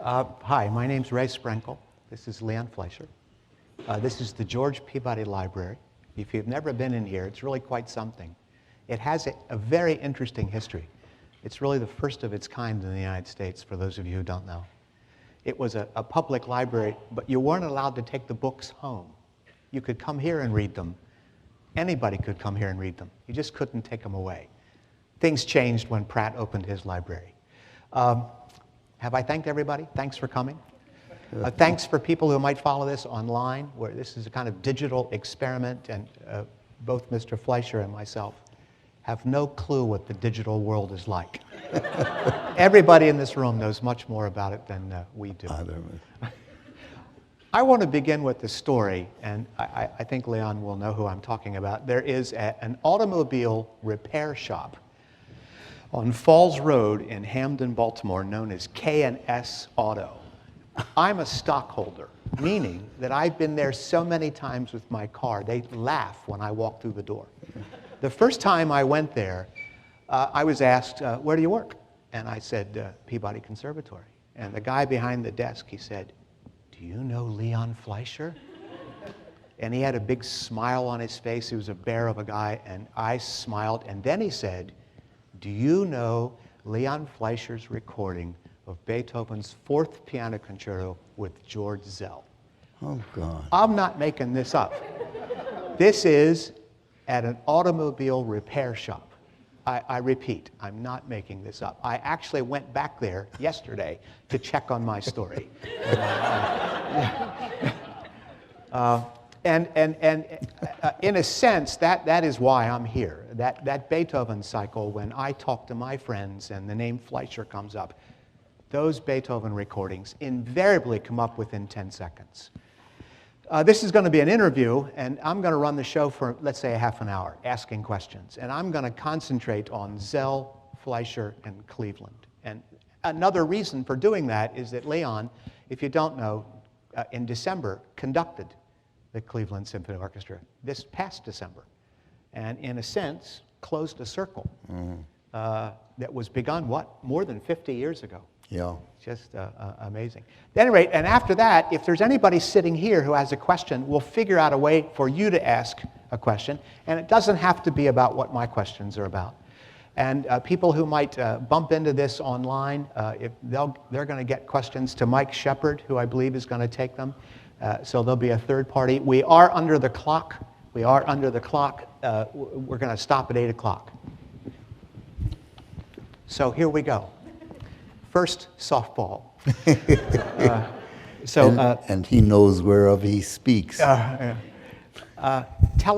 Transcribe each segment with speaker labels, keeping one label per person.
Speaker 1: Hi, my name's Ray Sprenkle. This is Leon Fleisher. This is the George Peabody Library. If you've never been in here, it's really quite something. It has a very interesting history. It's really the first of its kind in the United States, for those of you who don't know. It was a public library, but you weren't allowed to take the books home. You could come here and read them. Anybody could come here and read them. You just couldn't take them away. Things changed when Pratt opened his library. Have I thanked everybody? Thanks for coming. Thanks for people who might follow this online, where this is a kind of digital experiment, and both Mr. Fleischer and myself have no clue what the digital world is like. Everybody in this room knows much more about it than we do. I want to begin with the story, and I think Leon will know who I'm talking about. There is an automobile repair shop on Falls Road in Hamden, Baltimore, known as K&S Auto. I'm a stockholder, meaning that I've been there so many times with my car, they laugh when I walk through the door. The first time I went there, I was asked, where do you work? And I said, Peabody Conservatory. And the guy behind the desk, he said, do you know Leon Fleischer? And he had a big smile on his face. He was a bear of a guy, and I smiled. And then he said, do you know Leon Fleischer's recording of Beethoven's 4th Piano Concerto with George Szell?
Speaker 2: Oh, God.
Speaker 1: I'm not making this up. This is at an automobile repair shop. I repeat, I'm not making this up. I actually went back there yesterday to check on my story. And in a sense, that is why I'm here. That Beethoven cycle, when I talk to my friends and the name Fleischer comes up, those Beethoven recordings invariably come up within 10 seconds. This is going to be an interview, and I'm going to run the show for, let's say, a half an hour, asking questions. And I'm going to concentrate on Szell, Fleischer, and Cleveland. And another reason for doing that is that Leon, if you don't know, in December conducted the Cleveland Symphony Orchestra this past December, and in a sense closed a circle that was begun, what, more than 50 years ago.
Speaker 2: Yeah.
Speaker 1: Just amazing. At any rate, and after that, if there's anybody sitting here who has a question, we'll figure out a way for you to ask a question, and it doesn't have to be about what my questions are about. And people who might bump into this online, they're going to get questions to Mike Shepard, who I believe is going to take them. So there'll be a third party. We are under the clock. We are under the clock. We're going to stop at 8 o'clock. So here we go. First, softball.
Speaker 2: And he knows whereof he speaks.
Speaker 1: Tell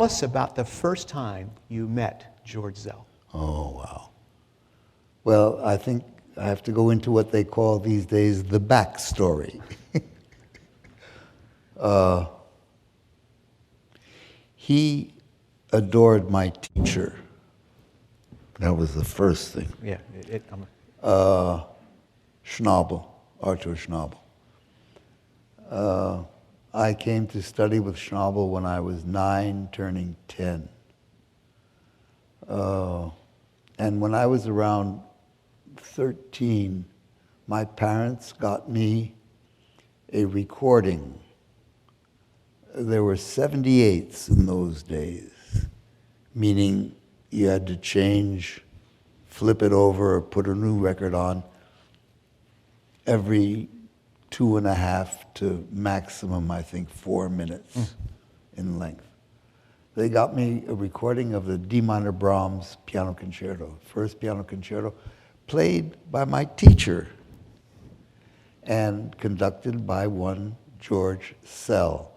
Speaker 1: us about the first time you met George Szell.
Speaker 2: Oh, wow. Well, I think I have to go into what they call these days the backstory. He adored my teacher. That was the first thing.
Speaker 1: Yeah.
Speaker 2: Schnabel, Artur Schnabel. I came to study with Schnabel when I was 9, turning 10. And when I was around 13, my parents got me a recording. There were 78s in those days, meaning you had to change, flip it over, or put a new record on every 2.5 to maximum, I think, 4 minutes in length. They got me a recording of the D minor Brahms Piano Concerto, first piano concerto, played by my teacher and conducted by one George Szell,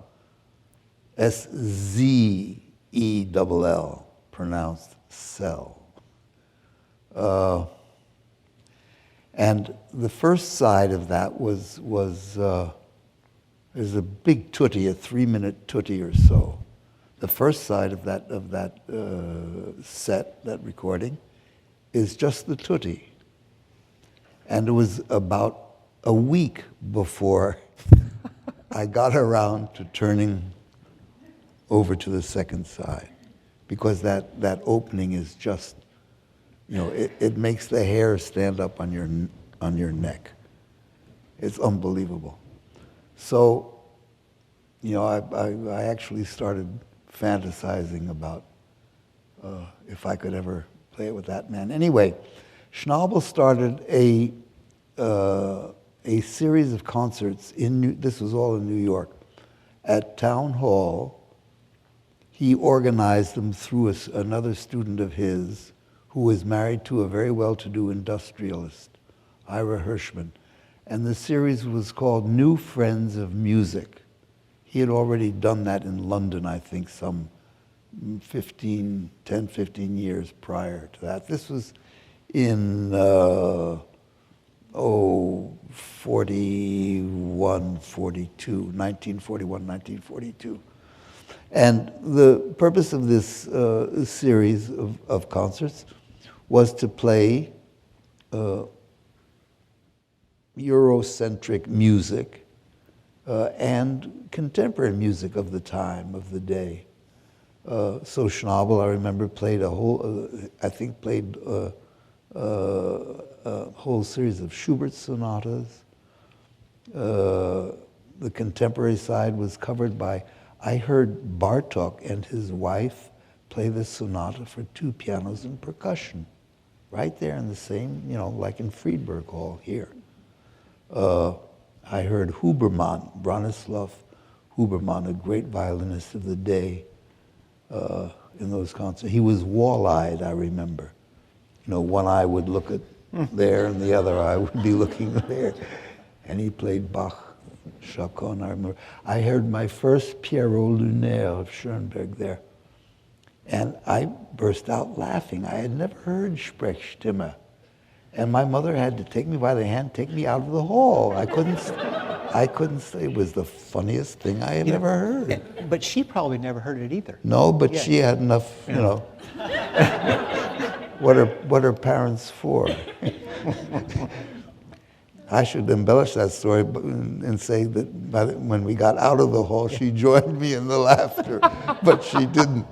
Speaker 2: S-Z-E-L-L, pronounced Szell. And the first side of that was there's a big tutti, a 3-minute tutti or so. The first side of that set, that recording, is just the tutti. And it was about a week before I got around to turning over to the second side, because that opening is just, you know, it makes the hair stand up on your neck. It's unbelievable. So, I actually started fantasizing about if I could ever play it with that man. Anyway, Schnabel started a series of concerts this was all in New York, at Town Hall. He organized them through another student of his who was married to a very well-to-do industrialist, Ira Hirschman. And the series was called New Friends of Music. He had already done that in London, I think, some 10, 15 years prior to that. This was in 1942. And the purpose of this series of concerts was to play Eurocentric music and contemporary music of the time, of the day. So Schnabel, I remember, played a whole series of Schubert sonatas. The contemporary side was covered by, I heard Bartók and his wife play this sonata for 2 pianos and percussion, right there in the same, like in Friedberg Hall here. I heard Huberman, Bronislaw Huberman, a great violinist of the day, in those concerts. He was wall-eyed, I remember. One eye would look at there and the other eye would be looking there. And he played Bach, Chaconne, I remember. I heard my first Pierrot Lunaire of Schoenberg there. And I burst out laughing. I had never heard Sprechstimme. And my mother had to take me by the hand, take me out of the hall. I couldn't say. It was the funniest thing I had ever heard.
Speaker 1: But she probably never heard it either.
Speaker 2: No, but she had enough, what are parents for? I should embellish that story and say that when we got out of the hall, she joined me in the laughter, but she didn't.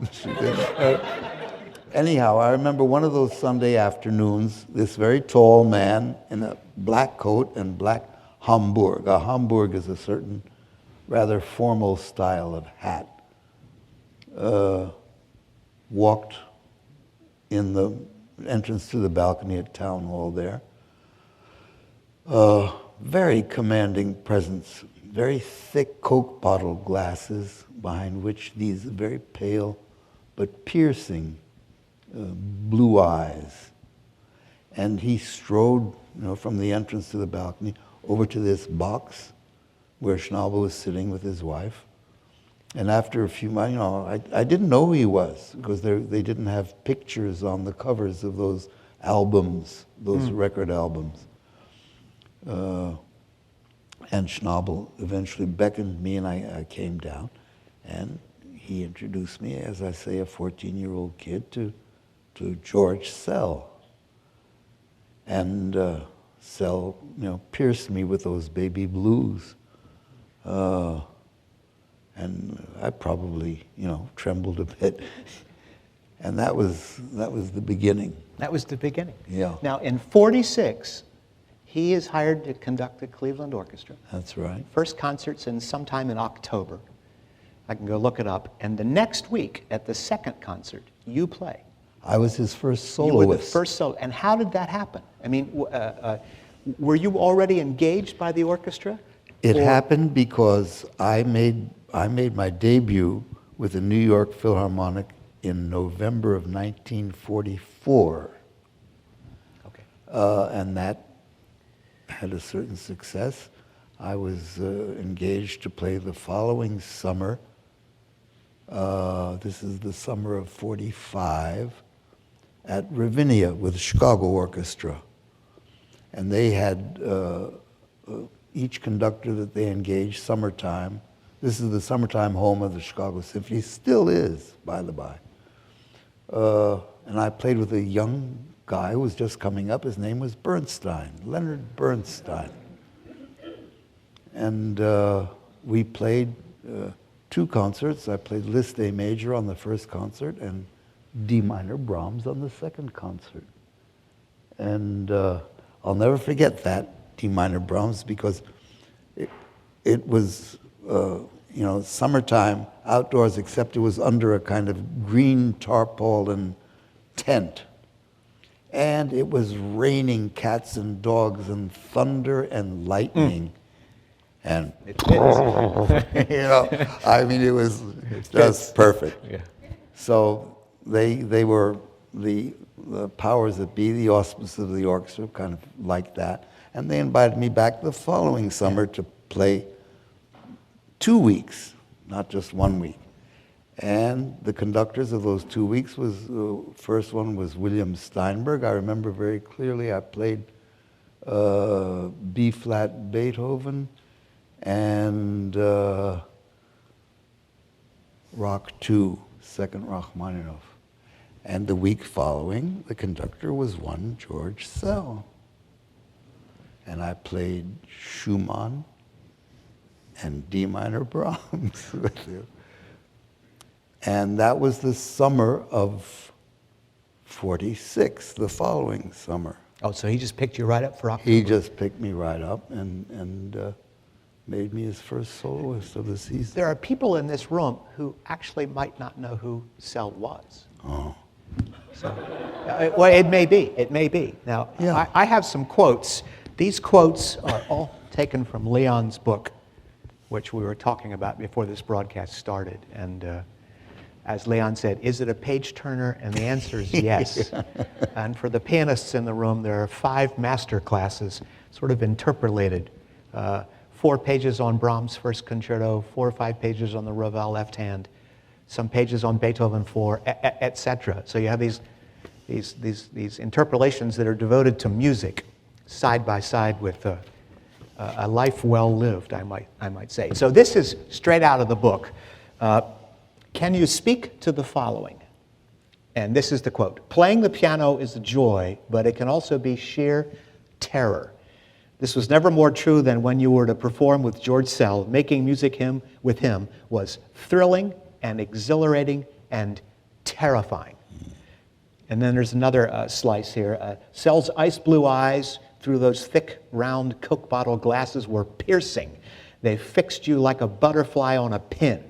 Speaker 2: Anyhow, I remember one of those Sunday afternoons, this very tall man in a black coat and black Homburg. A Homburg is a certain rather formal style of hat. Walked in the entrance to the balcony at Town Hall there. Very commanding presence, very thick Coke bottle glasses behind which these very pale but piercing blue eyes. And he strode, from the entrance to the balcony over to this box where Schnabel was sitting with his wife. And after a few months, I didn't know who he was because they didn't have pictures on the covers of those albums, those record albums. And Schnabel eventually beckoned me, and I came down, and he introduced me, as I say, a 14-year-old kid, to George Szell. And Szell, pierced me with those baby blues. And I probably, trembled a bit. And that was the beginning.
Speaker 1: That was the beginning.
Speaker 2: Yeah.
Speaker 1: Now, in 46, he is hired to conduct the Cleveland Orchestra.
Speaker 2: That's right.
Speaker 1: First concert's sometime in October. I can go look it up. And the next week, at the second concert, you play.
Speaker 2: I was his first soloist.
Speaker 1: You were the first solo. And how did that happen? I mean, were you already engaged by the orchestra?
Speaker 2: It happened because I made my debut with the New York Philharmonic in November of 1944.
Speaker 1: Okay.
Speaker 2: And that had a certain success. I was engaged to play the following summer. This is the summer of 45 at Ravinia with the Chicago Orchestra. And they had each conductor that they engaged, summertime. This is the summertime home of the Chicago Symphony, still is, by the by. And I played with a young guy who was just coming up. His name was Bernstein, Leonard Bernstein. And we played 2 concerts. I played Liszt A Major on the first concert and D minor Brahms on the second concert. And I'll never forget that. D minor Brahms because it was, summertime outdoors, except it was under a kind of green tarpaulin tent. And it was raining cats and dogs and thunder and lightning. And, it was just perfect.
Speaker 1: Yeah.
Speaker 2: So they were the powers that be, the auspices of the orchestra, kind of like that. And they invited me back the following summer to play 2 weeks, not just 1 week. And the conductors of those 2 weeks was, first one was William Steinberg. I remember very clearly I played B-flat Beethoven and Rock 2, second Rachmaninoff. And the week following, the conductor was one George Szell. And I played Schumann and D minor Brahms with you. And that was the summer of 46, the following summer.
Speaker 1: Oh, so he just picked you right up for October?
Speaker 2: He just picked me right up and made me his first soloist of the season.
Speaker 1: There are people in this room who actually might not know who Szell was.
Speaker 2: Oh.
Speaker 1: So, well, it may be. Now,
Speaker 2: Yeah.
Speaker 1: I have some quotes. These quotes are all taken from Leon's book, which we were talking about before this broadcast started. And as Leon said, is it a page turner? And the answer is yes. And for the pianists in the room, there are 5 master classes, sort of interpolated. 4 pages on Brahms' first concerto, 4 or 5 pages on the Ravel left hand, some pages on Beethoven 4, etc. So you have these interpolations that are devoted to music, side by side with a life well lived, I might say. So this is straight out of the book. Can you speak to the following? And this is the quote: "Playing the piano is a joy, but it can also be sheer terror. This was never more true than when you were to perform with George Szell. Making music with him was thrilling and exhilarating and terrifying." And then there's another slice here. "Szell's ice blue eyes through those thick, round Coke bottle glasses were piercing. They fixed you like a butterfly on a pin.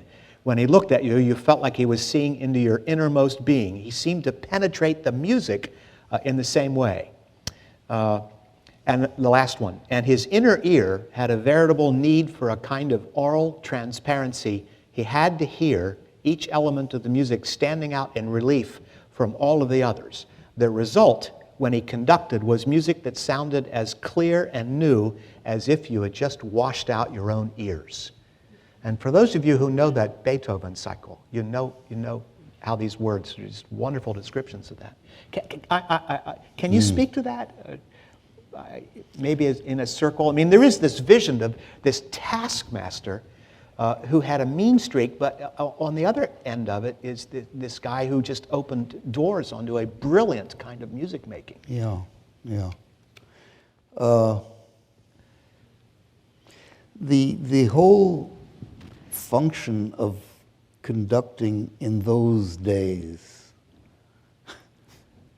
Speaker 1: When he looked at you, you felt like he was seeing into your innermost being. He seemed to penetrate the music in the same way." And the last one, "And his inner ear had a veritable need for a kind of oral transparency. He had to hear each element of the music standing out in relief from all of the others. The result, when he conducted, was music that sounded as clear and new as if you had just washed out your own ears." And for those of you who know that Beethoven cycle, you know how these words are just wonderful descriptions of that. Can you speak to that? Maybe in a circle. I mean, there is this vision of this taskmaster who had a mean streak, but on the other end of it is this guy who just opened doors onto a brilliant kind of music making.
Speaker 2: Yeah. The whole function of conducting in those days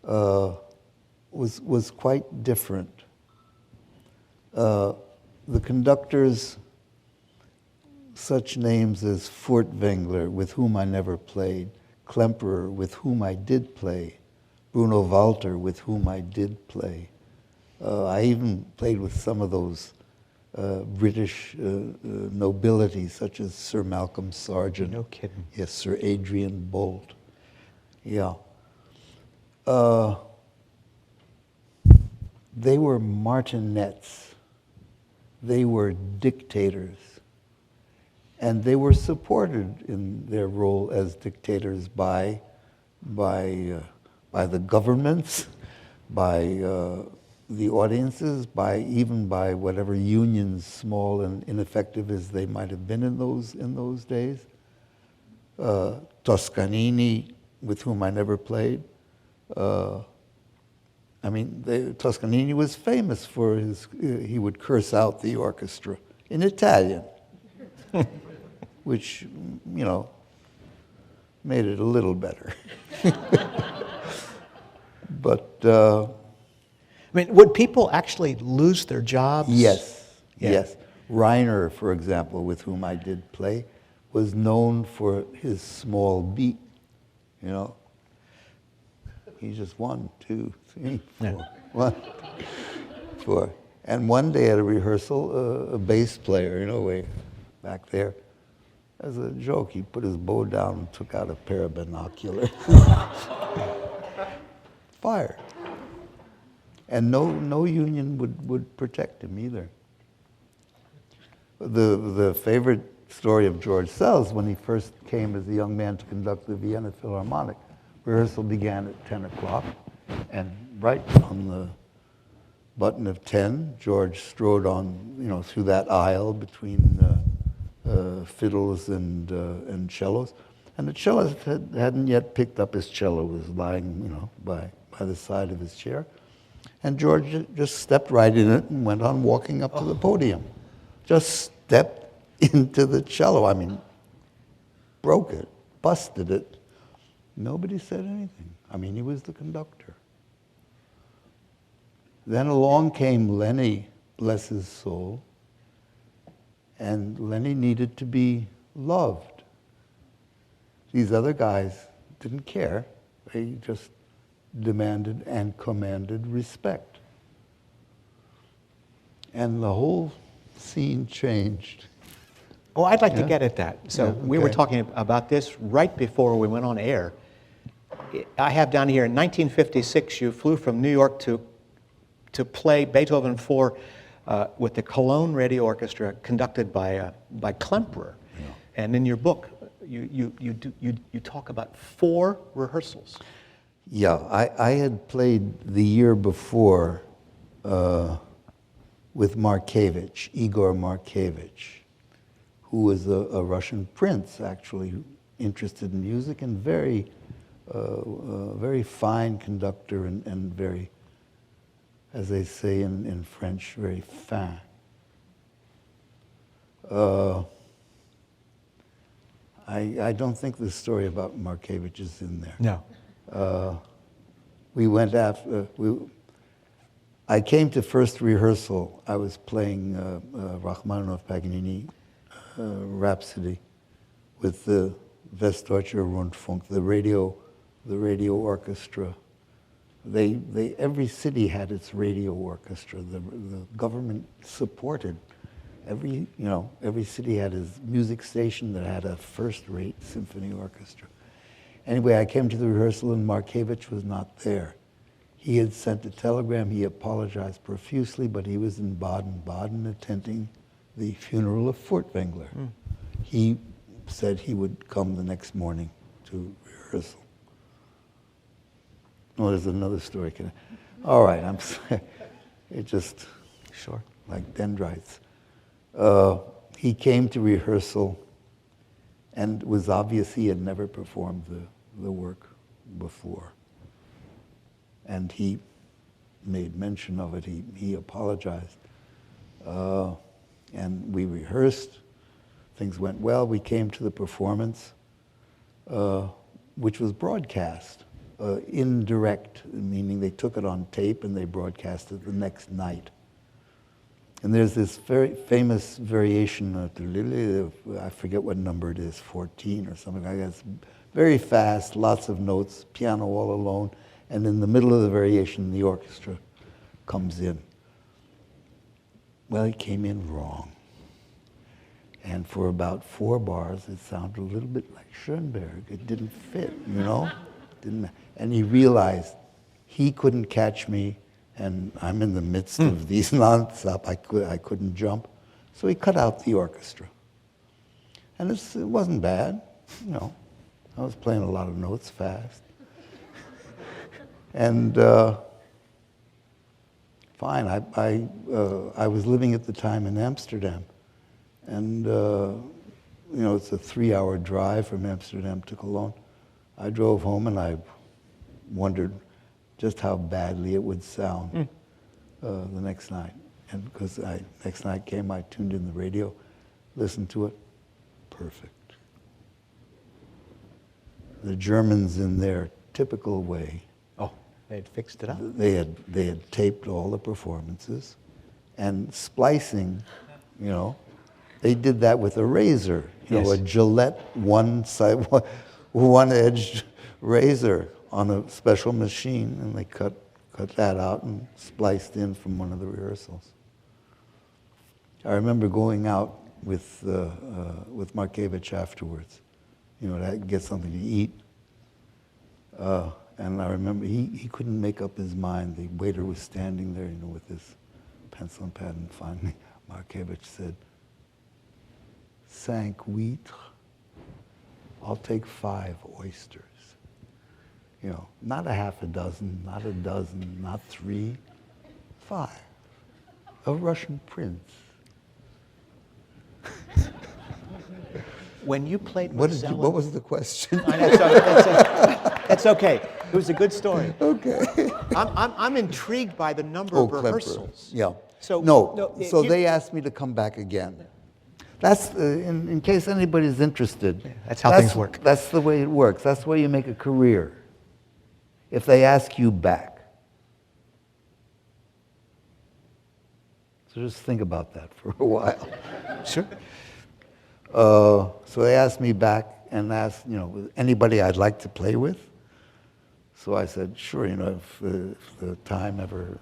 Speaker 2: was quite different. The conductors, such names as Furtwängler, with whom I never played, Klemperer, with whom I did play, Bruno Walter, with whom I did play. I even played with some of those British nobility, such as Sir Malcolm Sargent.
Speaker 1: No kidding.
Speaker 2: Yes, Sir Adrian Bolt. Yeah. They were martinets. They were dictators. And they were supported in their role as dictators by the governments, by the audiences, even by whatever unions, small and ineffective as they might have been in those days. Toscanini, with whom I never played. Toscanini was famous for he would curse out the orchestra in Italian, which, made it a little better. But
Speaker 1: mean, would people actually lose their jobs?
Speaker 2: Yes,
Speaker 1: Yeah.
Speaker 2: yes. Reiner, for example, with whom I did play, was known for his small beat. You know, he just 1, 2, 3, 4,
Speaker 1: Yeah.
Speaker 2: 1, 4. And one day at a rehearsal, a bass player, you know, way back there, as a joke, he put his bow down and took out a pair of binoculars. Fired. And no union would protect him either. The favorite story of George Szell's, when he first came as a young man to conduct the Vienna Philharmonic, rehearsal began at 10 o'clock, and right on the button of 10, George strode on, you know, through that aisle between fiddles and cellos, and the cellist hadn't yet picked up his cello, was lying, you know, by the side of his chair, and George just stepped right in it and went on walking up to the podium. Just stepped into the cello. I mean, broke it, busted it. Nobody said anything. I mean, he was the conductor. Then along came Lenny, bless his soul, and Lenny needed to be loved. These other guys didn't care. They just demanded and commanded respect. And the whole scene changed.
Speaker 1: Oh, I'd like to get at that. So we were
Speaker 2: okay.
Speaker 1: talking about this right before we went on air. I have down here in 1956, you flew from New York to play Beethoven 4 with the Cologne Radio Orchestra, conducted by Klemperer. Yeah. And in your book, you talk about 4 rehearsals.
Speaker 2: Yeah, I had played the year before with Markevich, Igor Markevich, who was a Russian prince, actually, interested in music and very fine conductor and very, as they say in French, very fin. I don't think the story about Markevich is in there.
Speaker 1: No.
Speaker 2: We went after, I came to first rehearsal. I was playing Rachmaninoff Paganini Rhapsody with the Westdeutscher Rundfunk, the radio orchestra. Every city had its radio orchestra. The government supported every city had its music station that had a first-rate symphony orchestra. Anyway, I came to the rehearsal and Markevich was not there. He had sent a telegram. He apologized profusely, but he was in Baden-Baden attending the funeral of Furtwängler. Mm. He said he would come the next morning to rehearsal. Oh, there's another story. All right, I'm sorry. It just,
Speaker 1: sure,
Speaker 2: like dendrites. He came to rehearsal, and it was obvious he had never performed the work before. And he made mention of it. He apologized. And we rehearsed. Things went well. We came to the performance, which was broadcast. Indirect, meaning they took it on tape and they broadcast it the next night. And there's this very famous variation, I forget what number it is, 14 or something like that. It's very fast, lots of notes, piano all alone, and in the middle of the variation, the orchestra comes in. Well, it came in wrong. And for about 4 bars, it sounded a little bit like Schoenberg. It didn't fit, you know? And he realized he couldn't catch me, and I'm in the midst of these nonstop. I couldn't jump. So he cut out the orchestra. And it wasn't bad, you know. I was playing a lot of notes fast. And fine, I was living at the time in Amsterdam. And, you know, it's a 3-hour drive from Amsterdam to Cologne. I drove home and I wondered just how badly it would sound the next night. And because next night came, I tuned in the radio, listened to it, perfect. The Germans, in their typical way,
Speaker 1: They had fixed it up.
Speaker 2: They had taped all the performances, and splicing, you know, they did that with a razor, you know, a Gillette one-edged razor on a special machine, and they cut that out and spliced in from one of the rehearsals. I remember going out with Markievicz afterwards, you know, to get something to eat. And I remember he couldn't make up his mind. The waiter was standing there, you know, with his pencil and pad, and finally Markievicz said, "5 huîtres, I'll take 5 oysters." You know, not a half a dozen, not a dozen, not 3, 5. A Russian prince.
Speaker 1: When you played with Szell,
Speaker 2: what was the question?
Speaker 1: That's okay. It was a good story.
Speaker 2: Okay.
Speaker 1: I'm intrigued by the number of rehearsals.
Speaker 2: Yeah.
Speaker 1: So
Speaker 2: So they asked me to come back again. That's in case anybody's interested.
Speaker 1: That's how things work.
Speaker 2: That's the way it works. That's the way you make a career. If they ask you back. So just think about that for a while.
Speaker 1: Sure.
Speaker 2: So they asked me back and asked, you know, anybody I'd like to play with. So I said, sure, you know, if the time ever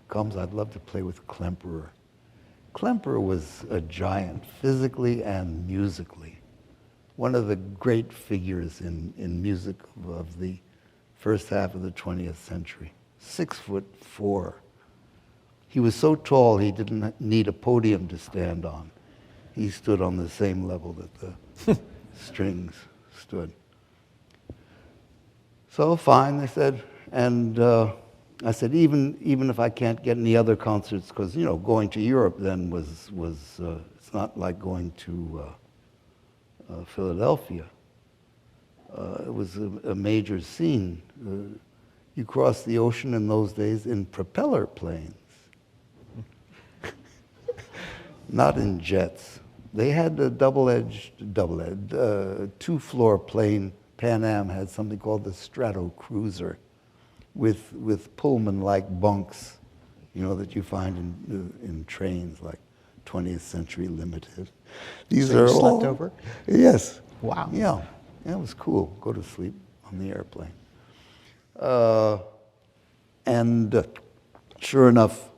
Speaker 2: comes, I'd love to play with Klemperer. Klemperer was a giant, physically and musically. One of the great figures in music of the first half of the 20th century. 6'4". He was so tall he didn't need a podium to stand on. He stood on the same level that the strings stood. So fine, they said, and I said, even if I can't get any other concerts, because you know, going to Europe then was it's not like going to Philadelphia. It was a major scene. You crossed the ocean in those days in propeller planes, not in jets. They had a double-edged, two-floor plane. Pan Am had something called the Strato Cruiser, with Pullman-like bunks, you know, that you find in trains like 20th Century Limited. These
Speaker 1: so
Speaker 2: are
Speaker 1: you
Speaker 2: all
Speaker 1: slept over?
Speaker 2: Yes.
Speaker 1: Wow.
Speaker 2: Yeah, it was cool. Go to sleep on the airplane. And sure enough,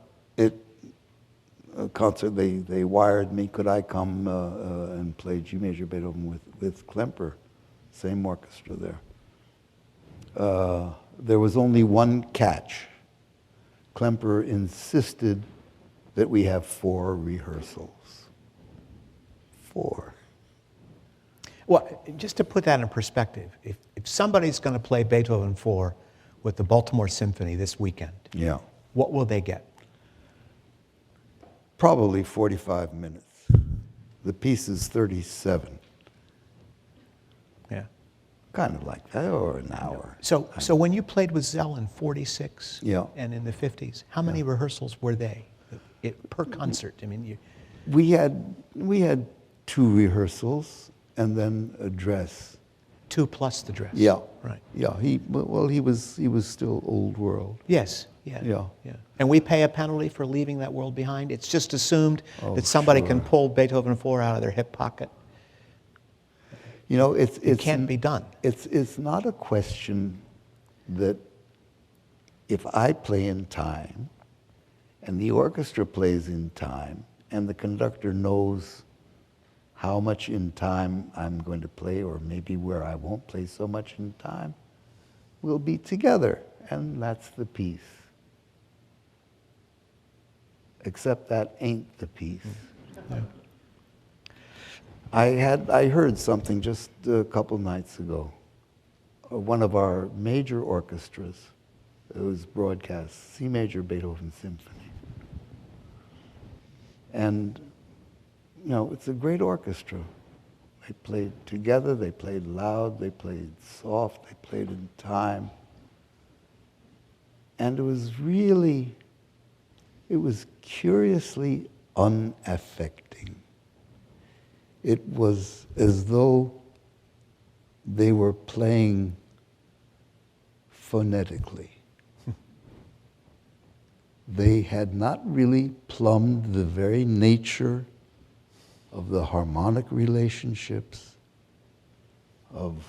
Speaker 2: a concert, they wired me. Could I come and play G major Beethoven with Klemperer? Same orchestra there. There was only one catch. Klemperer insisted that we have 4 rehearsals. 4.
Speaker 1: Well, just to put that in perspective, if somebody's going to play Beethoven 4 with the Baltimore Symphony this weekend,
Speaker 2: Yeah.
Speaker 1: what will they get?
Speaker 2: Probably 45 minutes. The piece is 37.
Speaker 1: Yeah.
Speaker 2: Kind of like that, or an hour.
Speaker 1: So when you played with Szell in 46
Speaker 2: Yeah.
Speaker 1: and in the 50s, how many rehearsals were they per concert? I mean,
Speaker 2: We had 2 rehearsals and then a dress.
Speaker 1: 2 plus the dress.
Speaker 2: Yeah.
Speaker 1: Right.
Speaker 2: Yeah. He was still old world.
Speaker 1: Yes. Yeah.
Speaker 2: Yeah.
Speaker 1: And we pay a penalty for leaving that world behind. It's just assumed that somebody can pull Beethoven 4 out of their hip pocket.
Speaker 2: You know, it
Speaker 1: can't be done.
Speaker 2: It's not a question that if I play in time and the orchestra plays in time and the conductor knows how much in time I'm going to play, or maybe where I won't play so much in time, we'll be together, and that's the piece. Except that ain't the piece.
Speaker 1: Yeah.
Speaker 2: I heard something just a couple nights ago. One of our major orchestras, it was broadcast, C major Beethoven Symphony. And, you know, it's a great orchestra. They played together, they played loud, they played soft, they played in time. And it was curiously unaffecting. It was as though they were playing phonetically. they had not really plumbed the very nature of the harmonic relationships, of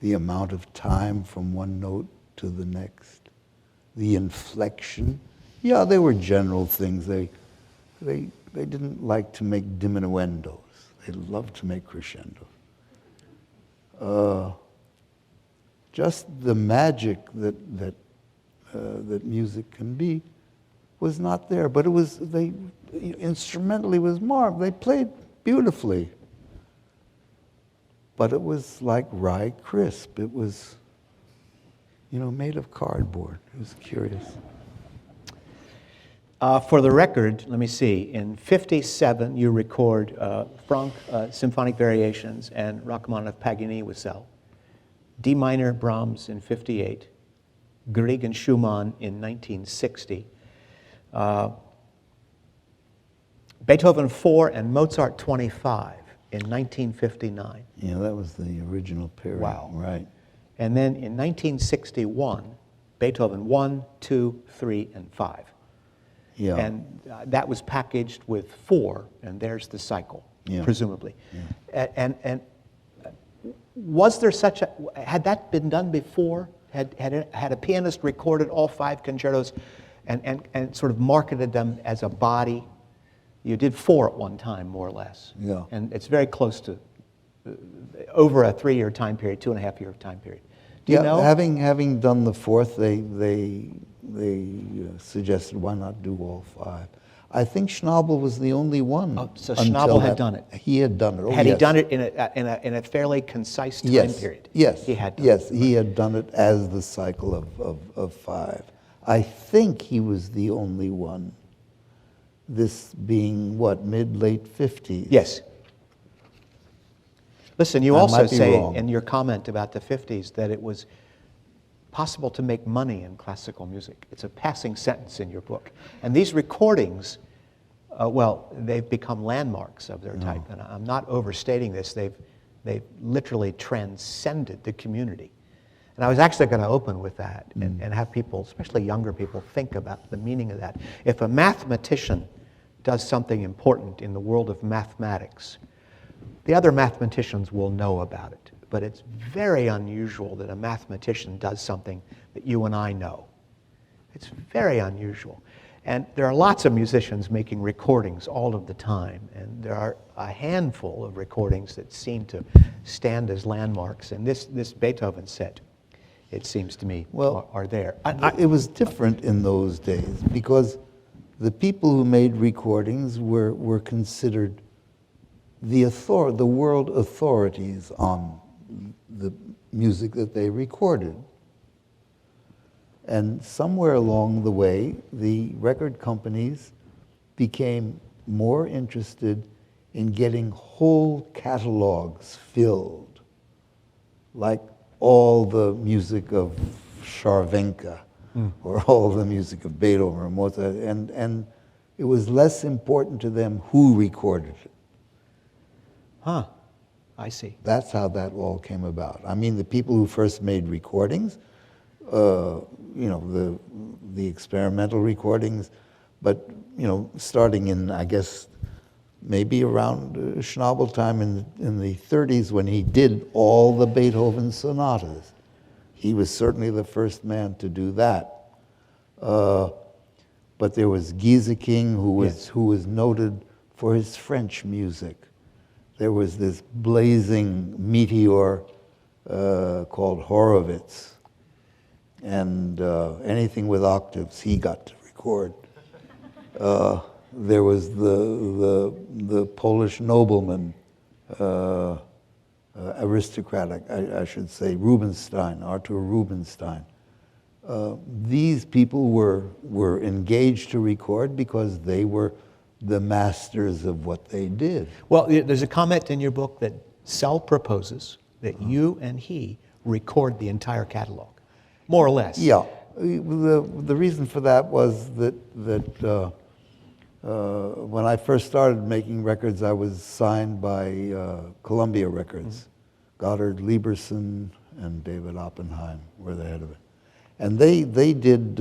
Speaker 2: the amount of time from one note to the next, the inflection. Yeah, they were general things. They didn't like to make diminuendos. They loved to make crescendos. Just the magic that music can be was not there. But it was, instrumentally was marvelous. They played beautifully. But it was like rye crisp. It was, made of cardboard. It was curious.
Speaker 1: For the record, let me see, in '57 you record Franck Symphonic Variations and Rachmaninoff Paganini with Szell, D minor Brahms in '58, Grieg and Schumann in 1960, Beethoven 4 and Mozart 25 in 1959.
Speaker 2: Yeah, that was the original period.
Speaker 1: Wow.
Speaker 2: Right.
Speaker 1: And then in 1961, Beethoven 1, 2, 3, and 5.
Speaker 2: Yeah.
Speaker 1: And that was packaged with 4, and there's the cycle, presumably. Yeah. And was there such a, had that been done before? Had a pianist recorded all 5 concertos and sort of marketed them as a body? You did 4 at one time, more or less.
Speaker 2: Yeah.
Speaker 1: And it's very close to, over a 3-year time period, 2.5-year time period. Do you know?
Speaker 2: Having done the 4th, they suggested why not do all 5. I think Schnabel was the only one.
Speaker 1: Oh, so Schnabel had done it.
Speaker 2: He had done it. Oh,
Speaker 1: had he done it in a fairly concise time period?
Speaker 2: Yes.
Speaker 1: He had done
Speaker 2: yes,
Speaker 1: it.
Speaker 2: He had done it as the cycle of 5. I think he was the only one. This being what, mid-late 50s?
Speaker 1: Yes. Listen, you also say
Speaker 2: wrong.
Speaker 1: in your comment about the 50s that it was possible to make money in classical music. It's a passing sentence in your book. And these recordings, well, they've become landmarks of their type. And I'm not overstating this. They've literally transcended the community. And I was actually going to open with that and have people, especially younger people, think about the meaning of that. If a mathematician does something important in the world of mathematics, the other mathematicians will know about it. But it's very unusual that a mathematician does something that you and I know. It's very unusual. And there are lots of musicians making recordings all of the time. And there are a handful of recordings that seem to stand as landmarks. And this Beethoven set, it seems to me, are there.
Speaker 2: It was different in those days because the people who made recordings were considered the world authorities on the music that they recorded. And somewhere along the way, the record companies became more interested in getting whole catalogs filled, like all the music of Scharwenka, or all the music of Beethoven or Mozart, and it was less important to them who recorded it.
Speaker 1: Huh, I see.
Speaker 2: That's how that all came about. I mean, the people who first made recordings, the experimental recordings, but, starting in, I guess, maybe around Schnabel time in the 30s when he did all the Beethoven sonatas. He was certainly the first man to do that. But there was Gieseking, who was noted for his French music. There was this blazing meteor called Horowitz. And anything with octaves, he got to record. There was the Polish nobleman, aristocratic, I should say, Artur Rubinstein. These people were engaged to record because they were the masters of what they did.
Speaker 1: Well, there's a comment in your book that Szell proposes that you and he record the entire catalog, more or less.
Speaker 2: Yeah. The reason for that was that when I first started making records, I was signed by Columbia Records. Goddard Lieberson and David Oppenheim were the head of it. And they did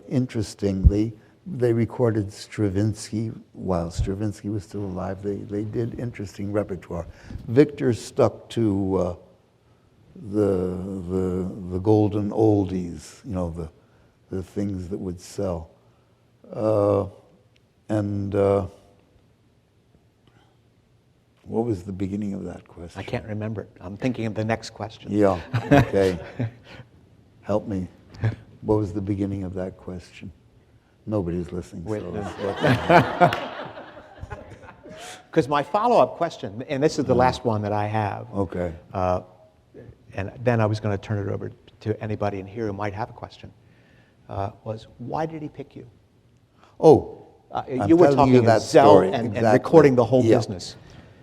Speaker 2: interesting. They recorded Stravinsky while Stravinsky was still alive. They did interesting repertoire. Victor stuck to the golden oldies, you know, the things that would sell. What was the beginning of that question?
Speaker 1: I can't remember it. I'm thinking of the next question.
Speaker 2: Yeah, okay. Help me. What was the beginning of that question? Nobody's listening.
Speaker 1: Because my follow-up question, and this is the last one that I have.
Speaker 2: Okay.
Speaker 1: And then I was going to turn it over to anybody in here who might have a question, was why did he pick you?
Speaker 2: Oh,
Speaker 1: you were talking about Szell and recording the whole business.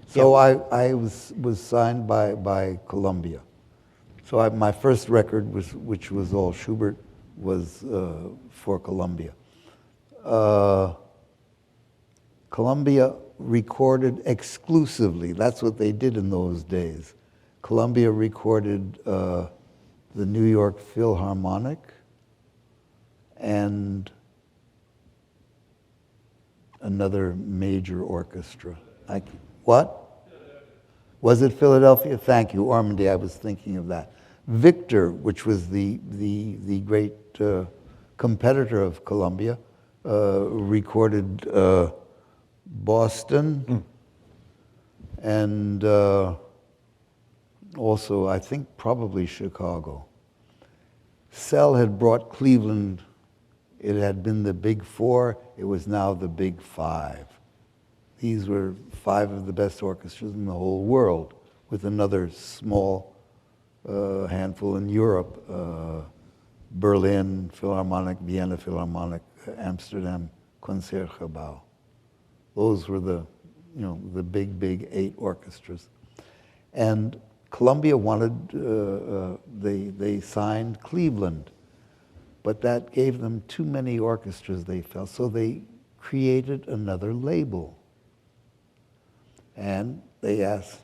Speaker 2: So I was signed by Columbia. So my first record, which was all Schubert, was for Columbia. Columbia recorded exclusively. That's what they did in those days. Columbia recorded the New York Philharmonic and another major orchestra. What? Was it Philadelphia? Thank you, Ormandy. I was thinking of that. Victor, which was the great competitor of Columbia, recorded Boston and also, I think, probably Chicago. Szell had brought Cleveland. It had been the Big Four. It was now the Big Five. These were 5 of the best orchestras in the whole world, with another small handful in Europe, Berlin Philharmonic, Vienna Philharmonic, Amsterdam Concertgebouw. Those were the big 8 orchestras. And Columbia wanted, they signed Cleveland, but that gave them too many orchestras, they felt, so they created another label. And they asked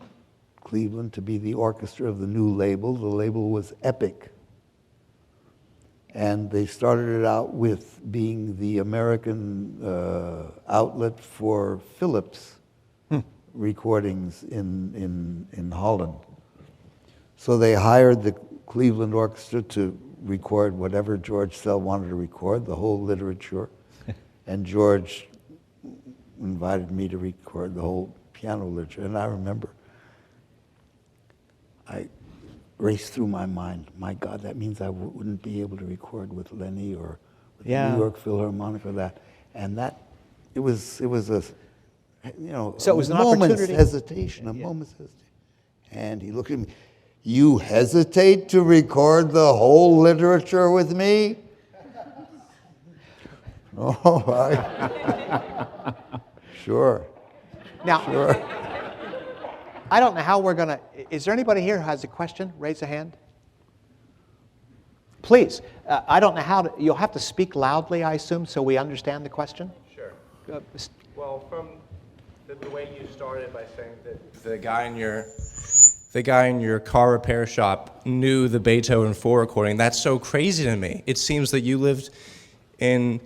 Speaker 2: Cleveland to be the orchestra of the new label. The label was Epic. And they started it out with being the American outlet for Philips recordings in Holland. So they hired the Cleveland Orchestra to record whatever George Szell wanted to record, the whole literature. And George invited me to record the whole piano literature. And I remember, I raced through my mind, my God, that means I wouldn't be able to record with Lenny or with the New York Philharmonic or that. And that, it was a,
Speaker 1: so it was
Speaker 2: a moment's hesitation, a moment's hesitation. And he looked at me, you hesitate to record the whole literature with me? Oh, sure.
Speaker 1: Now,
Speaker 2: sure.
Speaker 1: I don't know how we're going to... Is there anybody here who has a question? Raise a hand. Please. I don't know how to... You'll have to speak loudly, I assume, so we understand the question?
Speaker 3: Sure. Well, from the way you started by saying that the guy in your car repair shop knew the Beethoven 4 recording, that's so crazy to me. It seems that you lived in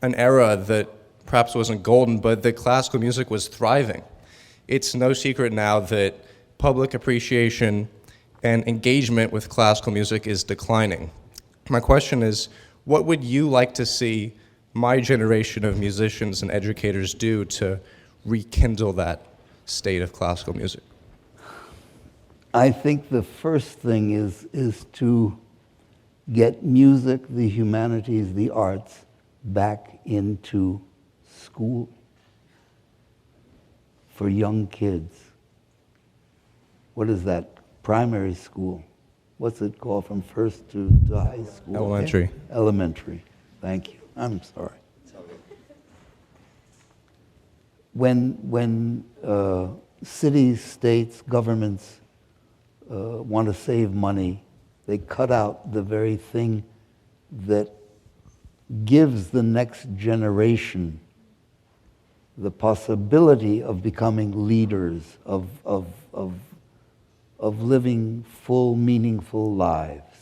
Speaker 3: an era that perhaps wasn't golden, but that classical music was thriving. It's no secret now that public appreciation and engagement with classical music is declining. My question is, what would you like to see my generation of musicians and educators do to rekindle that state of classical music?
Speaker 2: I think the first thing is to get music, the humanities, the arts, back into school for young kids. What is that? Primary school. What's it called from first to high school?
Speaker 3: Elementary.
Speaker 2: Elementary. Thank you. I'm sorry. When cities, states, governments want to save money, they cut out the very thing that gives the next generation the possibility of becoming leaders, of living full, meaningful lives.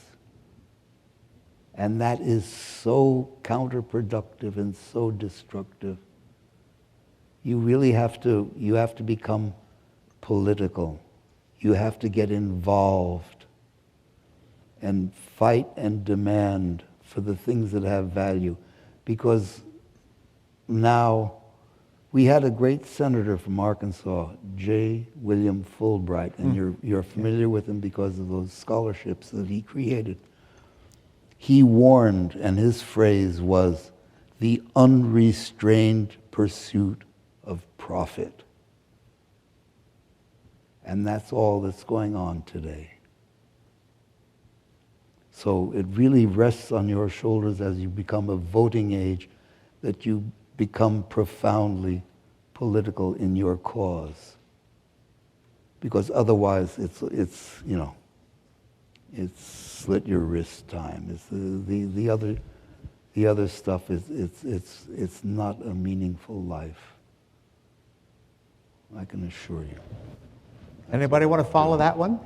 Speaker 2: And that is so counterproductive and so destructive. You really have to become political. You have to get involved and fight and demand for the things that have value. Because now, we had a great senator from Arkansas, J. William Fulbright, and you're familiar with him because of those scholarships that he created. He warned, and his phrase was, the unrestrained pursuit of profit. And that's all that's going on today. So it really rests on your shoulders as you become of voting age that you become profoundly political in your cause. Because otherwise it's slit your wrist time. It's the other stuff it's not a meaningful life. I can assure you.
Speaker 1: Anybody want to follow that one?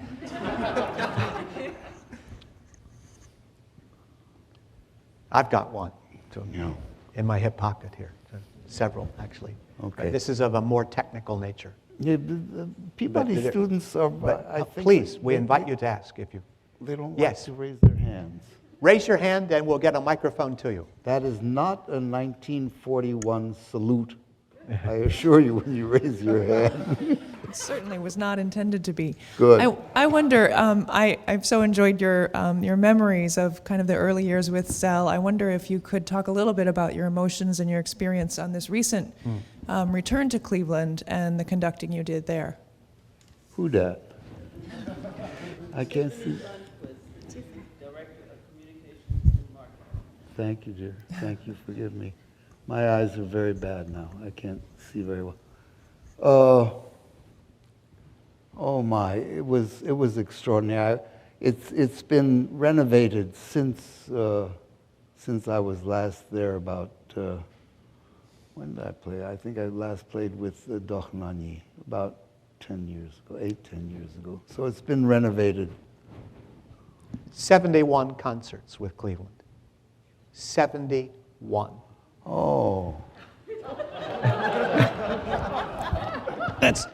Speaker 1: I've got one in my hip pocket here. Several, actually.
Speaker 2: Okay.
Speaker 1: This is of a more technical nature.
Speaker 2: Yeah, the Peabody students are, I think...
Speaker 1: Please, we invite you to ask if you...
Speaker 2: They don't
Speaker 1: Yes.
Speaker 2: like to raise their hands.
Speaker 1: Raise your hand and we'll get a microphone to you.
Speaker 2: That is not a 1941 salute, I assure you, when you raise your hand.
Speaker 4: It certainly was not intended to be.
Speaker 2: Good.
Speaker 4: I wonder, I've so enjoyed your memories of kind of the early years with Szell. I wonder if you could talk a little bit about your emotions and your experience on this recent return to Cleveland and the conducting you did there.
Speaker 2: Who dat? I can't see. Thank you, dear. Thank you. Forgive me. My eyes are very bad now. I can't see very well. Oh my! It was extraordinary. It's been renovated since I was last there. About when did I play? I think I last played with Dochnani about 10 years ago, 10 years ago. So it's been renovated.
Speaker 1: 71 concerts with Cleveland. 71.
Speaker 2: Oh.
Speaker 1: That's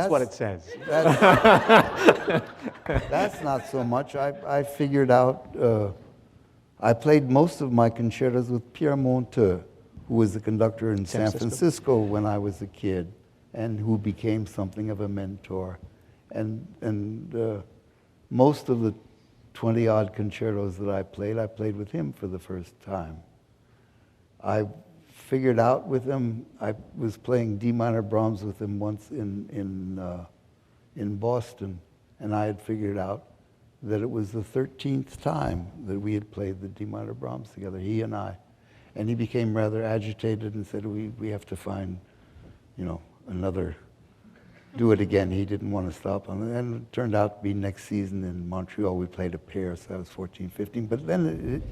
Speaker 1: what it says.
Speaker 2: That's not so much. I figured out, I played most of my concertos with Pierre Monteux, who was the conductor in San Francisco when I was a kid, and who became something of a mentor. And most of the 20-odd concertos that I played with him for the first time. I figured out with him, I was playing D minor Brahms with him once in Boston, and I had figured out that it was the 13th time that we had played the D minor Brahms together, he and I. And he became rather agitated and said, we have to find, another, do it again. He didn't want to stop. And it turned out to be next season in Montreal, we played a pair, so that was 14, 15. But then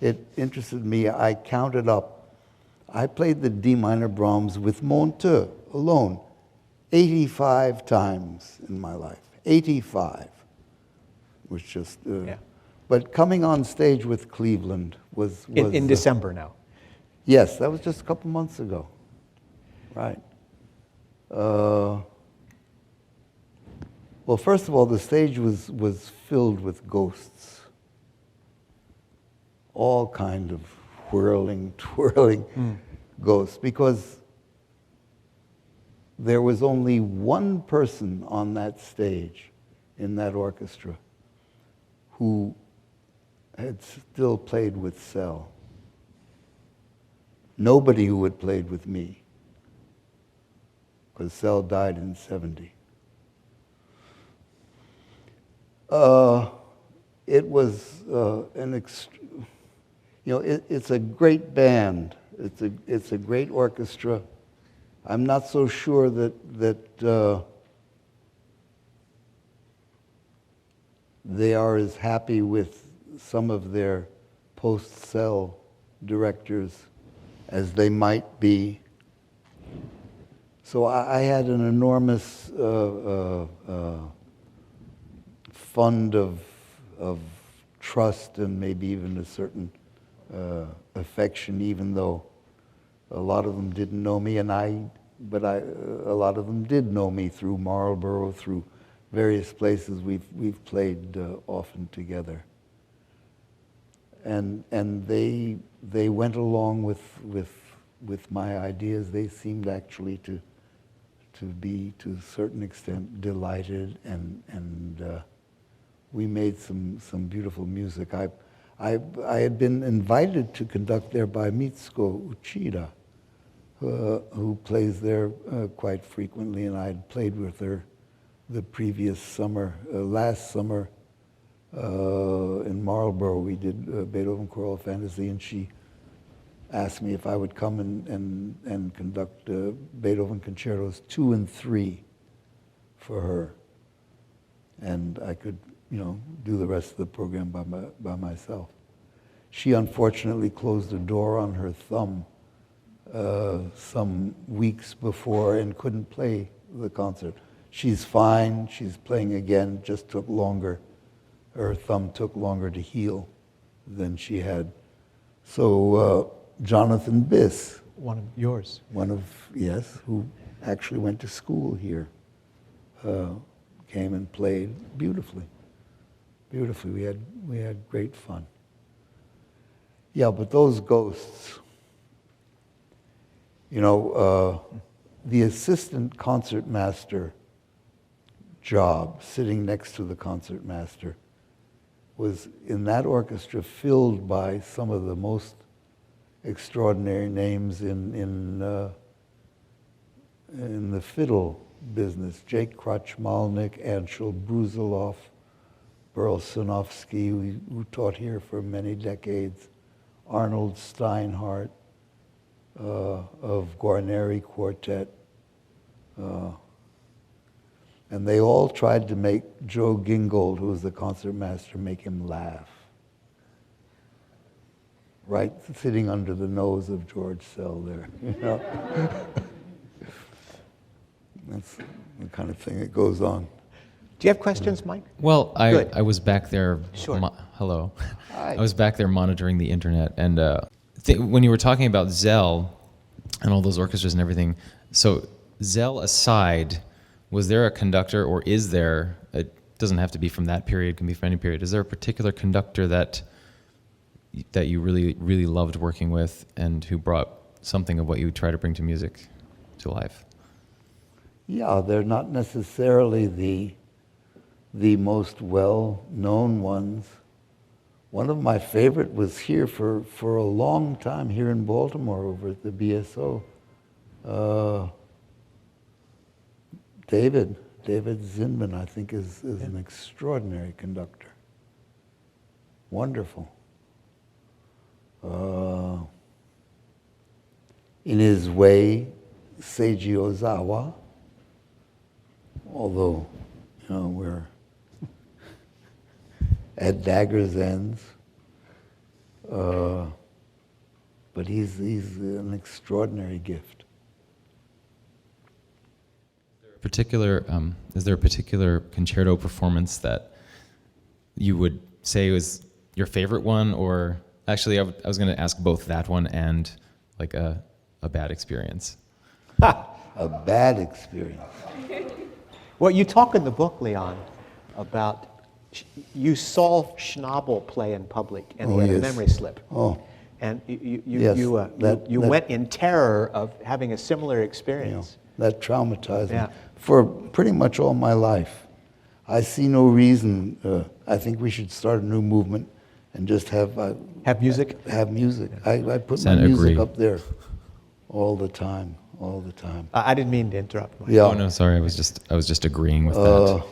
Speaker 2: it interested me. I counted up. I played the D minor Brahms with Monteux alone 85 times in my life. 85. Was just...
Speaker 1: Yeah.
Speaker 2: But coming on stage with Cleveland was
Speaker 1: in December now.
Speaker 2: Yes, that was just a couple months ago. Right. Well, first of all, the stage was filled with ghosts. All kind of whirling, twirling ghosts, because there was only one person on that stage in that orchestra who had still played with Szell. Nobody who had played with me, because Szell died in 70. It was it's a great band. It's a great orchestra. I'm not so sure that they are as happy with some of their post-Szell directors as they might be. So I had an enormous fund of trust and maybe even a certain affection, even though a lot of them didn't know me, but a lot of them did know me through Marlborough, through various places we've played often together. And they went along with my ideas. They seemed actually to be, to a certain extent, delighted, and we made some beautiful music. I had been invited to conduct there by Mitsuko Uchida, who plays there quite frequently, and I had played with her the previous summer. Last summer in Marlborough, we did Beethoven Choral Fantasy, and she asked me if I would come and conduct Beethoven Concertos 2 and 3 for her, and I could, do the rest of the program by myself. She unfortunately closed the door on her thumb some weeks before and couldn't play the concert. She's fine, she's playing again, just took longer. Her thumb took longer to heal than she had. So Jonathan Biss.
Speaker 1: One of yours.
Speaker 2: Yes, who actually went to school here, came and played beautifully. Beautifully, we had great fun. Yeah, but those ghosts, the assistant concertmaster job, sitting next to the concertmaster, was in that orchestra filled by some of the most extraordinary names in the fiddle business. Jake Krachmalnik, Anshel Brusiloff, Burl Sinofsky, who taught here for many decades, Arnold Steinhardt of Guarneri Quartet. And they all tried to make Joe Gingold, who was the concertmaster, make him laugh. Right, sitting under the nose of George Szell there, That's the kind of thing that goes on.
Speaker 1: Do you have questions, Mike?
Speaker 5: Well,
Speaker 1: Good.
Speaker 5: I was back there.
Speaker 1: Sure.
Speaker 5: Hello.
Speaker 2: Hi.
Speaker 5: I was back there monitoring the internet, and when you were talking about Szell and all those orchestras and everything, so Szell aside, was there a conductor, or is there? It doesn't have to be from that period; it can be from any period. Is there a particular conductor that you really, really loved working with, and who brought something of what you try to bring to music to life?
Speaker 2: Yeah, they're not necessarily the most well-known ones. One of my favorite was here for a long time here in Baltimore over at the BSO. David Zinman, I think, is an extraordinary conductor. Wonderful. In his way, Seiji Ozawa, although, we're at dagger's ends. But he's an extraordinary gift.
Speaker 5: Is there a particular concerto performance that you would say was your favorite one, or actually I was going to ask both that one and like a bad experience?
Speaker 2: A bad experience.
Speaker 1: Well, you talk in the book, Leon, about you saw Schnabel play in public and he had a memory slip.
Speaker 2: Oh.
Speaker 1: And
Speaker 2: Yes,
Speaker 1: you went in terror of having a similar experience.
Speaker 2: That traumatized
Speaker 1: Yeah.
Speaker 2: me for pretty much all my life. I see no reason. I think we should start a new movement and just have
Speaker 1: music?
Speaker 2: Have music. I put my
Speaker 5: Sen,
Speaker 2: music
Speaker 5: agree.
Speaker 2: up there all the time.
Speaker 1: I didn't mean to interrupt, Mike.
Speaker 2: Yeah.
Speaker 5: Oh no, sorry. I was just agreeing with that.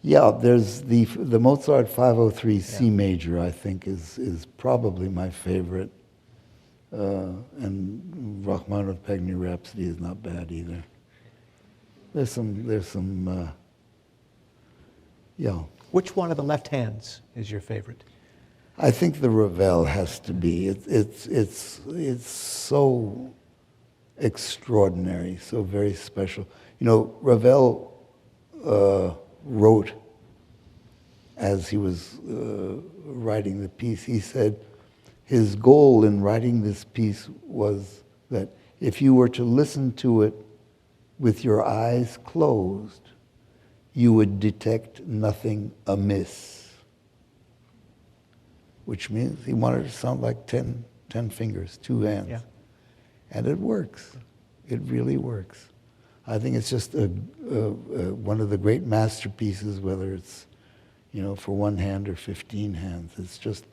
Speaker 2: Yeah, there's the Mozart 503 C major, I think, is probably my favorite. And Rachmaninoff Pagny Rhapsody is not bad either. There's some yeah.
Speaker 1: Which one of the left hands is your favorite?
Speaker 2: I think the Ravel has to be. It's so extraordinary, so very special. Ravel wrote as he was writing the piece, he said his goal in writing this piece was that if you were to listen to it with your eyes closed, you would detect nothing amiss. Which means he wanted it to sound like 10 fingers, 2 hands.
Speaker 1: Yeah.
Speaker 2: And it works. It really works. I think it's just one of the great masterpieces, whether it's, for 1 hand or 15 hands. It's just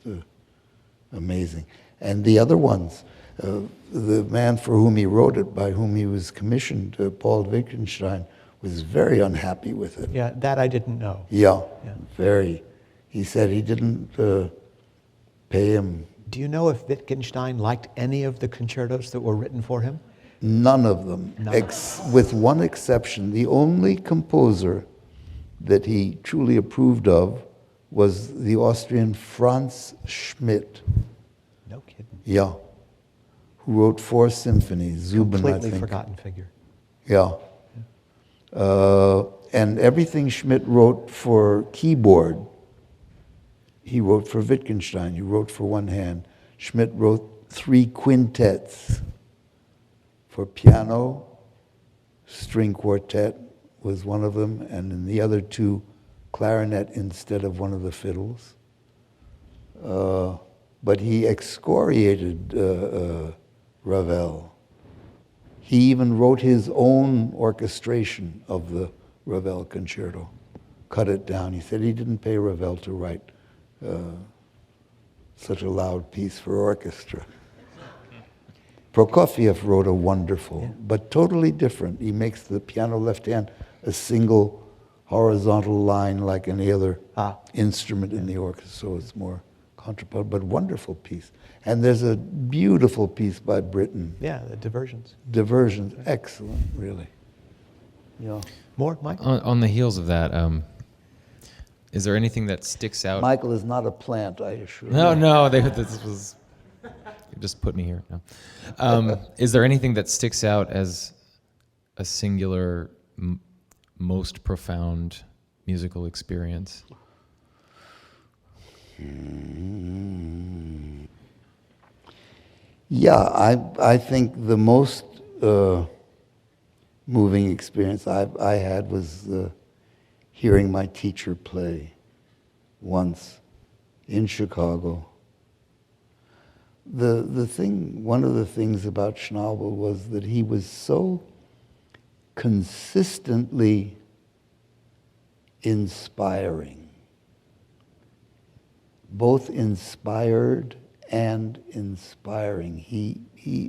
Speaker 2: amazing. And the other ones, the man for whom he wrote it, by whom he was commissioned, Paul Wittgenstein, was very unhappy with it.
Speaker 1: Yeah, that I didn't know.
Speaker 2: Yeah,
Speaker 1: Yeah.
Speaker 2: very. He said he didn't pay him.
Speaker 1: Do you know if Wittgenstein liked any of the concertos that were written for him?
Speaker 2: None of them, with one exception. The only composer that he truly approved of was the Austrian Franz Schmidt.
Speaker 1: No kidding.
Speaker 2: Yeah, who wrote 4 symphonies, Zubin, I
Speaker 1: Completely
Speaker 2: think.
Speaker 1: forgotten figure.
Speaker 2: Yeah. And everything Schmidt wrote for keyboard, he wrote for Wittgenstein. He wrote for 1 hand. Schmidt wrote 3 quintets for piano. String quartet was one of them, and in the other 2, clarinet instead of one of the fiddles. But he excoriated Ravel. He even wrote his own orchestration of the Ravel concerto, cut it down. He said he didn't pay Ravel to write such a loud piece for orchestra. Prokofiev wrote a wonderful, but totally different. He makes the piano left hand a single horizontal line like any other instrument in the orchestra, so it's more contrapuntal, but wonderful piece. And there's a beautiful piece by Britten.
Speaker 1: Yeah, the diversions.
Speaker 2: Diversions, excellent, really. Yeah.
Speaker 1: More, Mike?
Speaker 5: On the heels of that, is there anything that sticks out?
Speaker 2: Michael is not a plant, I assure you.
Speaker 5: No, this was. You just put me here. No. Is there anything that sticks out as a singular, most profound musical experience?
Speaker 2: Yeah, I think the most moving experience I had was hearing my teacher play once in Chicago. One of the things about Schnabel was that he was so consistently inspiring, both inspired and inspiring. He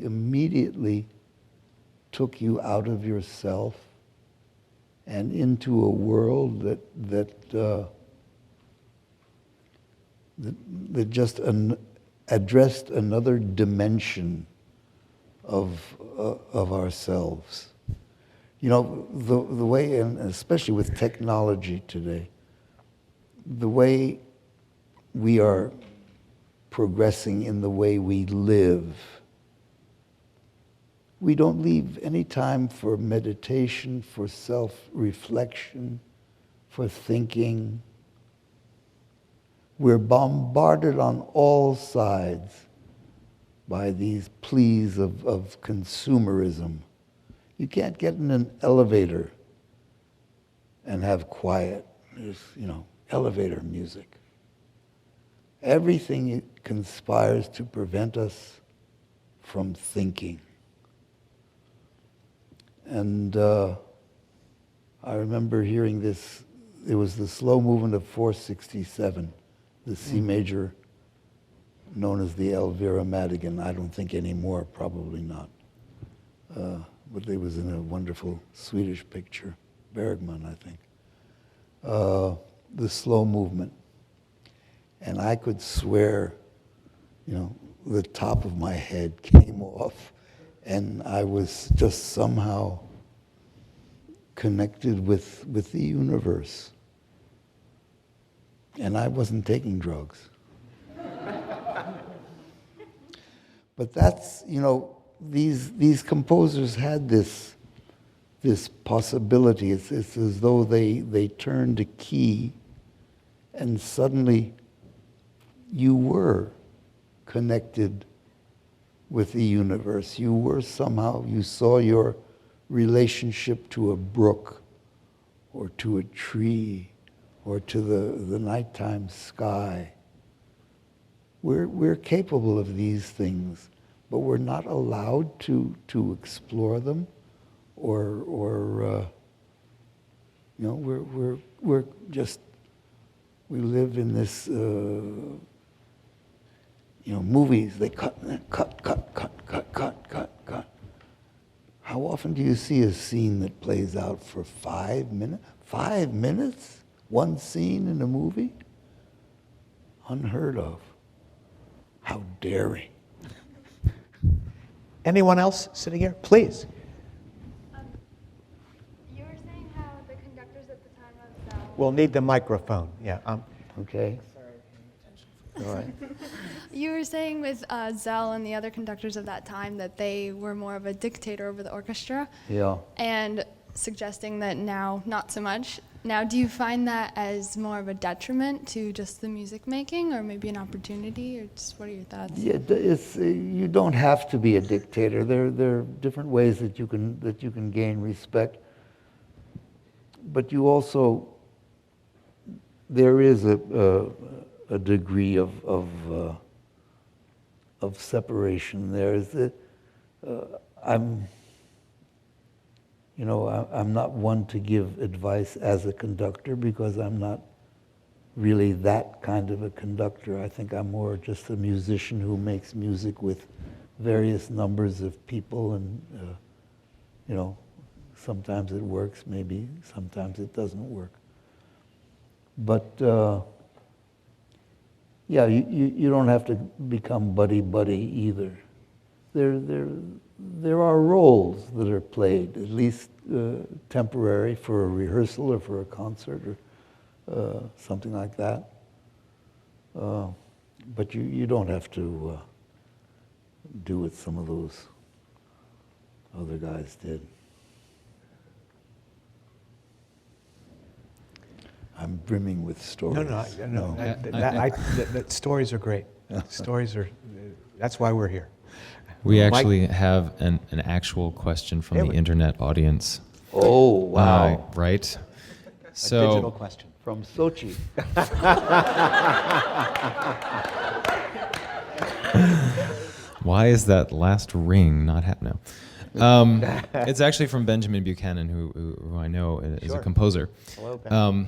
Speaker 2: immediately took you out of yourself and into a world that just addressed another dimension of ourselves. The way, and especially with technology today, the way we are progressing in the way we live, we don't leave any time for meditation, for self-reflection, for thinking. We're bombarded on all sides by these pleas of consumerism. You can't get in an elevator and have quiet. There's, elevator music. Everything conspires to prevent us from thinking. And I remember hearing this, it was the slow movement of 467, the C major, known as the Elvira Madigan. I don't think anymore, probably not. But it was in a wonderful Swedish picture, Bergman, I think. The slow movement. And I could swear, the top of my head came off, and I was just somehow connected with the universe. And I wasn't taking drugs. But that's, these composers had this possibility. It's as though they turned a key and suddenly you were connected with the universe. You were somehow, you saw your relationship to a brook or to a tree or to the nighttime sky. We're capable of these things, but we're not allowed to explore them, or you know, we're just, we live in this, you know, movies, they cut. How often do you see a scene that plays out for 5 minutes? 5 minutes? One scene in a movie? Unheard of. How daring.
Speaker 1: Anyone else sitting here? Please.
Speaker 6: You were saying how the conductors at the time of Szell.
Speaker 1: We'll need the microphone. Yeah.
Speaker 2: Okay? All right.
Speaker 6: You were saying with Szell and the other conductors of that time that they were more of a dictator over the orchestra.
Speaker 2: Yeah.
Speaker 6: And suggesting that now not so much. Now, do you find that as more of a detriment to just the music making, or maybe an opportunity, or just what are your thoughts?
Speaker 2: Yeah, it's, you don't have to be a dictator. There are different ways that you can gain respect. But you also, there is a degree of separation. There is I'm not one to give advice as a conductor because I'm not really that kind of a conductor. I think I'm more just a musician who makes music with various numbers of people, and you know, sometimes it works, maybe sometimes it doesn't work. But yeah, you don't have to become buddy-buddy either. There are roles that are played, at least temporary, for a rehearsal or for a concert or something like that. But you don't have to do what some of those other guys did. I'm brimming with stories.
Speaker 1: No. The stories are great. Stories are, that's why we're here.
Speaker 5: We actually have an actual question from the internet audience.
Speaker 2: Oh, wow.
Speaker 5: Right?
Speaker 1: A digital question.
Speaker 2: From Sochi.
Speaker 5: Why is that last ring not happening? It's actually from Benjamin Buchanan, who I know is a composer.
Speaker 1: Hello, Ben.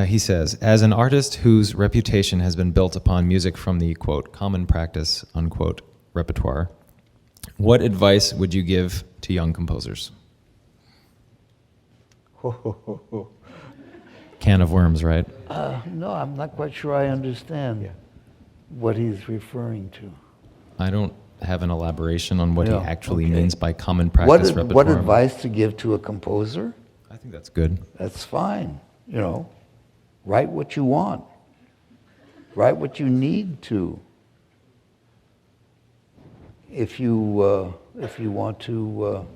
Speaker 5: He says, as an artist whose reputation has been built upon music from the, quote, common practice, unquote, repertoire, what advice would you give to young composers? Can of worms, right?
Speaker 2: No, I'm not quite sure I understand what he's referring to.
Speaker 5: I don't have an elaboration on what he
Speaker 2: Yeah,
Speaker 5: actually
Speaker 2: okay.
Speaker 5: means by common practice repertoire.
Speaker 2: What advice to give to a composer?
Speaker 5: I think that's good.
Speaker 2: That's fine. You know, write what you want. Write what you need to. If you want to,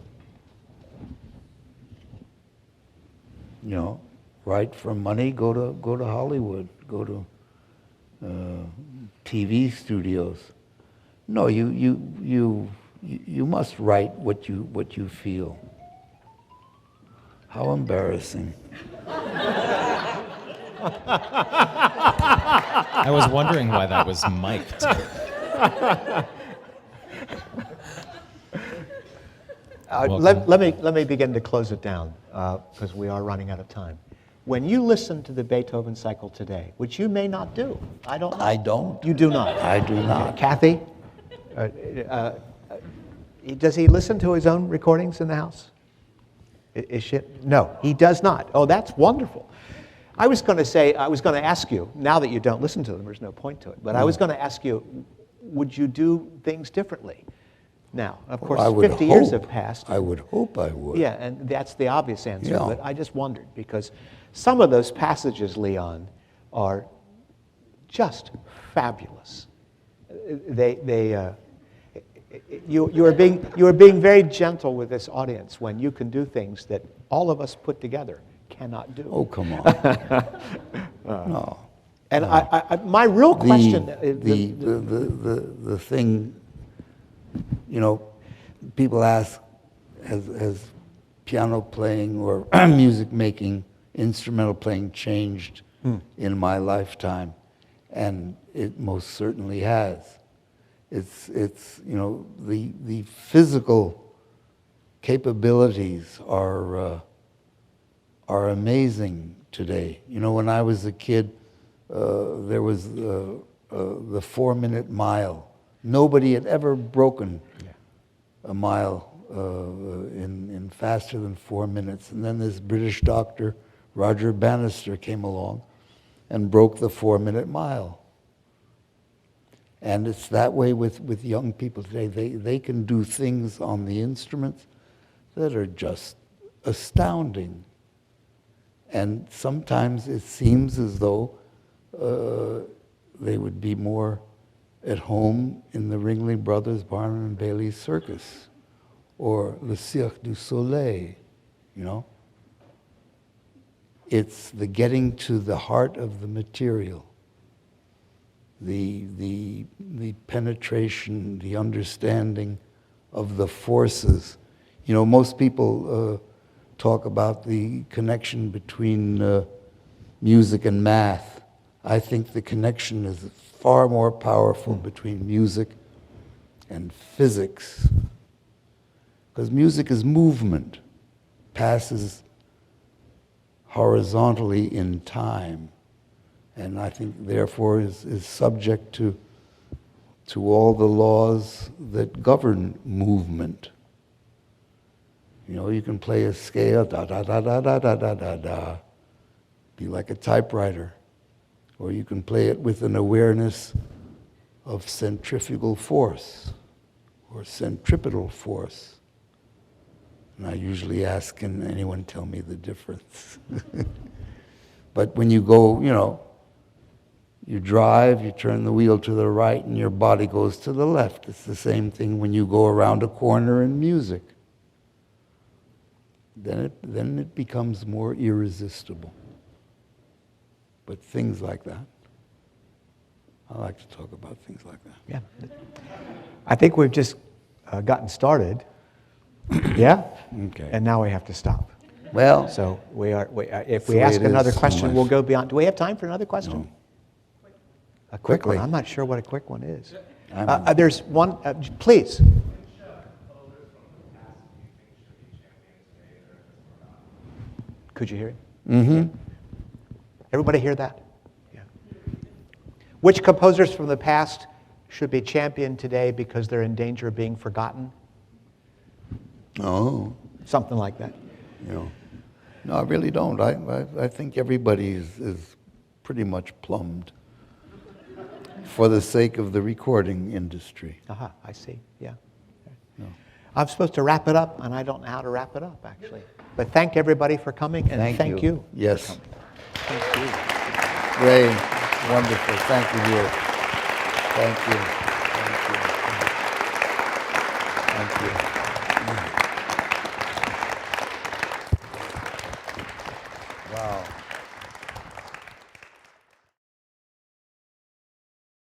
Speaker 2: you know, write for money, go to Hollywood, go to TV studios. No, you must write what you feel. How embarrassing.
Speaker 5: I was wondering why that was mic'd.
Speaker 1: Let me begin to close it down, because we are running out of time. When you listen to the Beethoven cycle today, which you may not do, I don't know.
Speaker 2: I don't.
Speaker 1: You do not.
Speaker 2: I do not.
Speaker 1: Kathy, does he listen to his own recordings in the house? No, he does not. Oh, that's wonderful. I was going to ask you, now that you don't listen to them, there's no point to it, but I was going to ask you, would you do things differently? Now, of course, 50 years have passed.
Speaker 2: I would hope I would.
Speaker 1: Yeah, and that's the obvious answer,
Speaker 2: Yeah.
Speaker 1: but I just wondered, because some of those passages, Leon, are just fabulous. You are being very gentle with this audience when you can do things that all of us put together cannot do.
Speaker 2: Oh, come on. No.
Speaker 1: And my real question,
Speaker 2: the thing, you know, people ask, has piano playing or music making, instrumental playing changed in my lifetime? And it most certainly has. It's you know, the physical capabilities are amazing today. You know, when I was a kid, there was the 4-minute mile. Nobody had ever broken a mile in faster than 4 minutes. And then this British doctor, Roger Bannister, came along and broke the 4-minute mile. And it's that way with young people today. They can do things on the instruments that are just astounding. And sometimes it seems as though they would be more at home in the Ringling Brothers Barnum and Bailey Circus or Le Cirque du Soleil, you know? It's the getting to the heart of the material, the penetration, the understanding of the forces. You know, most people talk about the connection between music and math. I think the connection is far more powerful between music and physics. Because music is movement, passes horizontally in time, and I think therefore is subject to all the laws that govern movement. You know, you can play a scale, da da da da da da da da da, be like a typewriter, or you can play it with an awareness of centrifugal force or centripetal force. And I usually ask, can anyone tell me the difference? But when you go, you know, you drive, you turn the wheel to the right, and your body goes to the left. It's the same thing when you go around a corner in music. Then it becomes more irresistible. But things like that, I like to talk about things like that.
Speaker 1: Yeah. I think we've just gotten started. Yeah?
Speaker 2: Okay.
Speaker 1: And now we have to stop.
Speaker 2: Well,
Speaker 1: So if
Speaker 2: the
Speaker 1: we
Speaker 2: way
Speaker 1: ask
Speaker 2: it
Speaker 1: another
Speaker 2: is,
Speaker 1: question,
Speaker 2: so
Speaker 1: we'll
Speaker 2: much.
Speaker 1: go beyond. Do we have time for another question?
Speaker 2: No.
Speaker 1: A quick
Speaker 2: Quickly.
Speaker 1: one. I'm not sure what a quick one is.
Speaker 2: I'm-
Speaker 1: There's one, please. Could you hear it? Mm-hmm. Everybody hear that? Yeah. Which composers from the past should be championed today because they're in danger of being forgotten?
Speaker 2: Oh,
Speaker 1: Something like that.
Speaker 2: you know, no, I really don't. I think everybody is pretty much plumbed for the sake of the recording industry.
Speaker 1: Aha, I see. Yeah.
Speaker 2: No.
Speaker 1: I'm supposed to wrap it up, and I don't know how to wrap it up, actually. But thank everybody for coming, and thank you.
Speaker 2: Yes.
Speaker 1: Thank you.
Speaker 2: Ray, wonderful. Thank you, dear. Thank you. Thank you. Thank you.